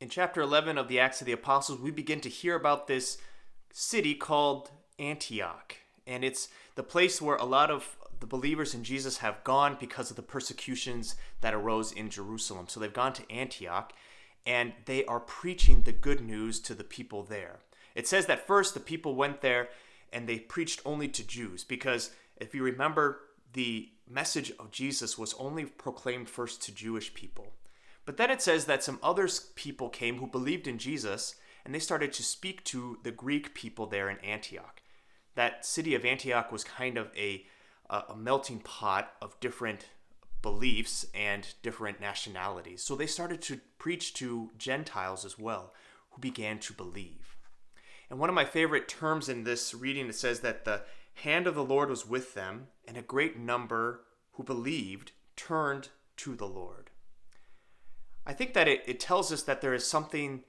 In chapter 11 of the Acts of the Apostles, we begin to hear about this city called Antioch. And it's the place where a lot of the believers in Jesus have gone because of the persecutions that arose in Jerusalem. So they've gone to Antioch and they are preaching the good news to the people there. It says that first the people went there and they preached only to Jews because if you remember, the message of Jesus was only proclaimed first to Jewish people. But then it says that some other people came who believed in Jesus and they started to speak to the Greek people there in Antioch. That city of Antioch was kind of a melting pot of different beliefs and different nationalities. So they started to preach to Gentiles as well, who began to believe. And one of my favorite terms in this reading, it says that the hand of the Lord was with them, and a great number who believed turned to the Lord. I think that it tells us that there is something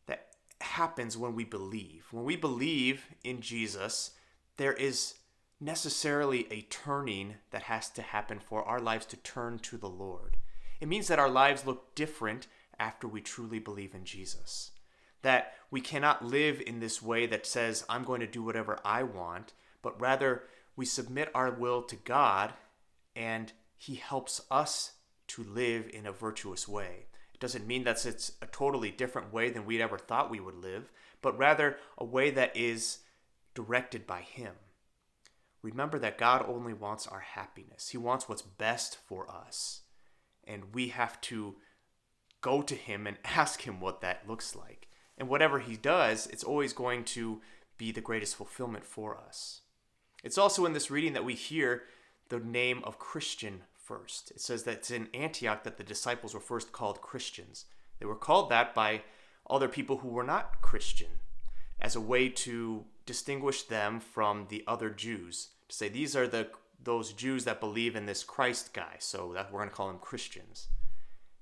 that happens when we believe. When we believe in Jesus, there is necessarily a turning that has to happen for our lives to turn to the Lord. It means that our lives look different after we truly believe in Jesus. That we cannot live in this way that says, I'm going to do whatever I want, but rather we submit our will to God and He helps us to live in a virtuous way. It doesn't mean that it's a totally different way than we'd ever thought we would live, but rather a way that is directed by Him. Remember that God only wants our happiness. He wants what's best for us. And we have to go to Him and ask Him what that looks like. And whatever He does, it's always going to be the greatest fulfillment for us. It's also in this reading that we hear the name of Christian first. It says that it's in Antioch that the disciples were first called Christians. They were called that by other people who were not Christian as a way to distinguish them from the other Jews. To say these are those Jews that believe in this Christ guy, so that we're going to call them Christians.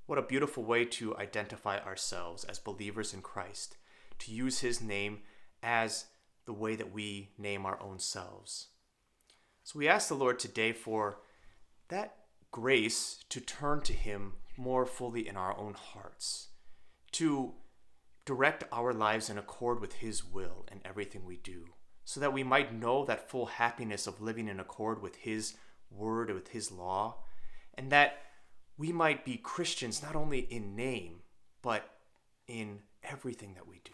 What a beautiful way to identify ourselves as believers in Christ, to use His name as the way that we name our own selves. So we ask the Lord today for that grace to turn to Him more fully in our own hearts, to direct our lives in accord with His will in everything we do, so that we might know that full happiness of living in accord with His word, with His law, and that we might be Christians not only in name, but in everything that we do.